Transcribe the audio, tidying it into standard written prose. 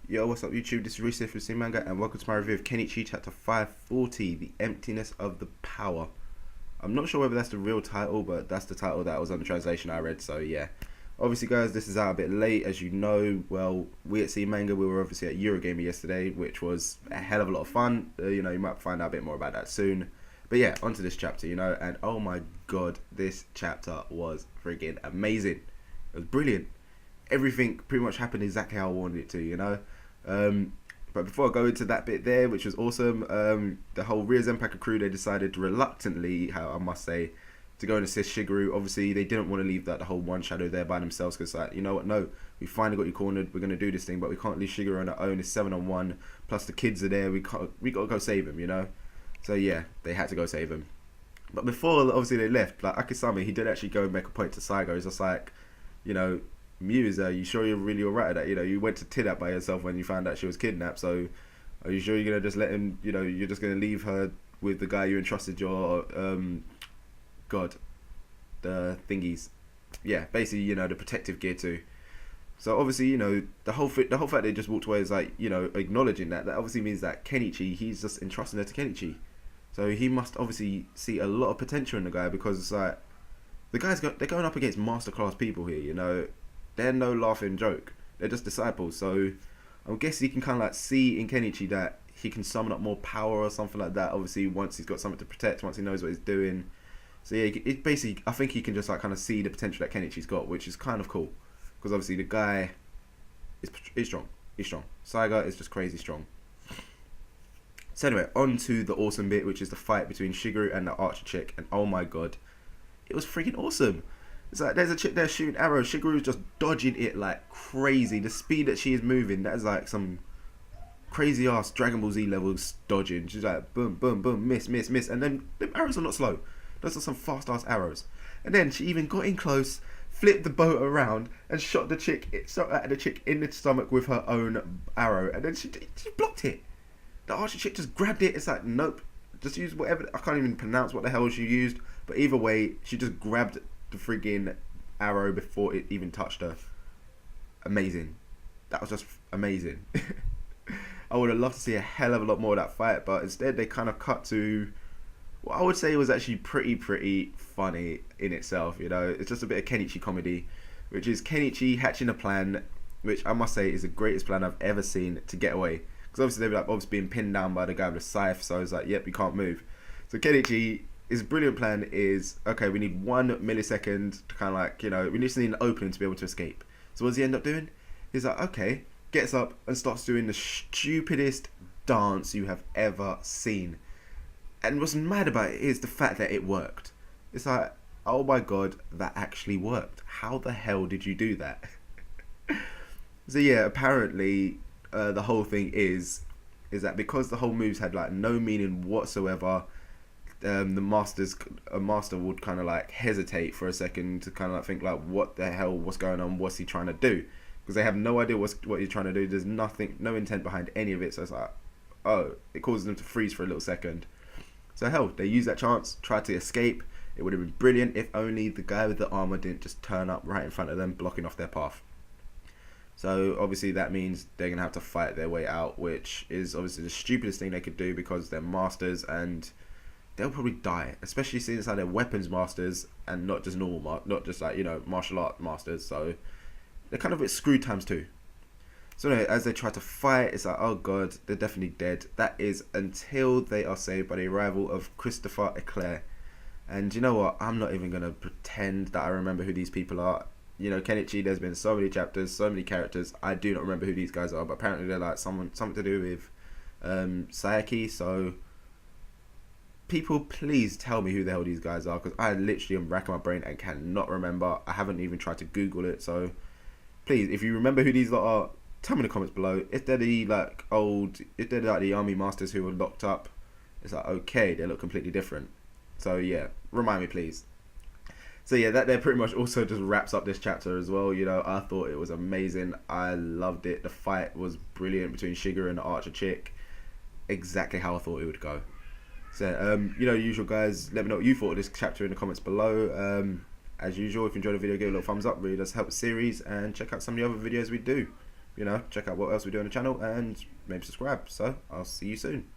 Yo, what's up YouTube? This is Reese from Sing Manga and welcome to my review of Kenichi chapter 540, The Emptiness of the Power. I'm not sure whether that's the real title, but that's the title that was on the translation I read, so yeah. Obviously guys, this is out a bit late, as you know. Well, we at Sing Manga, we were obviously at Eurogamer yesterday, which was a hell of a lot of fun. You might find out a bit more about that soon. But yeah, onto this chapter, and oh my god, this chapter was freaking amazing. It was brilliant. Everything pretty much happened exactly how I wanted it to, but before I go into that bit there, which was awesome, the whole Rear Zenpaku crew, they decided reluctantly, how I must say, to go and assist Shiguru. Obviously, they didn't want to leave the whole one shadow there by themselves, because like, you know what, no, we finally got you cornered, we're going to do this thing, but we can't leave Shiguru on our own. It's 7-on-1, plus the kids are there, we got to go save him, So yeah, they had to go save him. But before, obviously, they left, like Akisame, he did actually go and make a point to Saigo. He's just like, Muse, are you sure you're really alright at that? You went to Tidap by yourself when you found out she was kidnapped, so are you sure you're going to just let him, you're just going to leave her with the guy you entrusted your, the thingies. Yeah, basically, the protective gear to. So obviously, the whole fact they just walked away is like, acknowledging that obviously means that Kenichi, he's just entrusting her to Kenichi. So he must obviously see a lot of potential in the guy, because it's like, they're going up against masterclass people here, They're no laughing joke. They're just disciples. So I guess he can kind of like see in Kenichi that he can summon up more power or something like that. Obviously, once he's got something to protect, once he knows what he's doing. So yeah, it basically, I think he can just like kind of see the potential that Kenichi's got, which is kind of cool. Because obviously the guy is strong. He's strong. Saiga is just crazy strong. So anyway, on to the awesome bit, which is the fight between Shiguru and the archer chick. And oh my god, it was freaking awesome. It's like there's a chick there shooting arrows. Shiguru's just dodging it like crazy. The speed that she is moving, that is like some crazy ass Dragon Ball Z levels dodging. She's like boom, boom, boom, miss, miss, miss, and then the arrows are not slow. Those are some fast ass arrows. And then she even got in close, flipped the boat around, and shot the chick in the stomach with her own arrow. And then she blocked it. The archer chick just grabbed it. It's like nope, just use whatever. I can't even pronounce what the hell she used. But either way, she just grabbed the friggin' arrow before it even touched her. Amazing. That was just amazing. I would have loved to see a hell of a lot more of that fight, but instead they kind of cut to what I would say was actually pretty funny in itself. It's just a bit of Kenichi comedy, which is Kenichi hatching a plan, which I must say is the greatest plan I've ever seen to get away. Because obviously they were like obviously being pinned down by the guy with the scythe, so it's like, yep, you can't move. So Kenichi, his brilliant plan is, okay, we need 1 millisecond to kind of like, we just need an opening to be able to escape. So what does he end up doing? He's like, okay, gets up and starts doing the stupidest dance you have ever seen. And what's mad about it is the fact that it worked. It's like, oh my god, that actually worked. How the hell did you do that? So yeah, apparently the whole thing is that because the whole moves had like no meaning whatsoever, a master would kind of like hesitate for a second to kind of like think like, what the hell, what's going on, what's he trying to do? Because they have no idea what he's trying to do. There's no intent behind any of it. So it's like, oh, it causes them to freeze for a little second. So hell, they use that chance, try to escape. It would have been brilliant if only the guy with the armor didn't just turn up right in front of them, blocking off their path. So obviously that means they're gonna have to fight their way out, which is obviously the stupidest thing they could do, because they're masters and they'll probably die, especially since they're weapons masters and not just not just like, martial art masters. So they're kind of a bit screwed times two. So anyway, as they try to fight, it's like, oh god, they're definitely dead. That is until they are saved by the arrival of Christopher Eclair. And you know what? I'm not even going to pretend that I remember who these people are. Kenichi, there's been so many chapters, so many characters. I do not remember who these guys are, but apparently they're like something to do with Sayaki. So people, please tell me who the hell these guys are, because I literally am racking my brain and cannot remember. I haven't even tried to Google it. So please, if you remember who these lot are, tell me in the comments below. If they're the if they're like the army masters who were locked up, it's like, okay, they look completely different. So yeah, remind me please. So yeah, that there pretty much also just wraps up this chapter as well. I thought it was amazing. I loved it. The fight was brilliant between Shiguru and the archer chick. Exactly how I thought it would go. So usual guys, let me know what you thought of this chapter in the comments below. As usual, if you enjoyed the video, give it a little thumbs up. Really does help the series, and check out some of the other videos we do. check out what else we do on the channel and maybe subscribe. So I'll see you soon.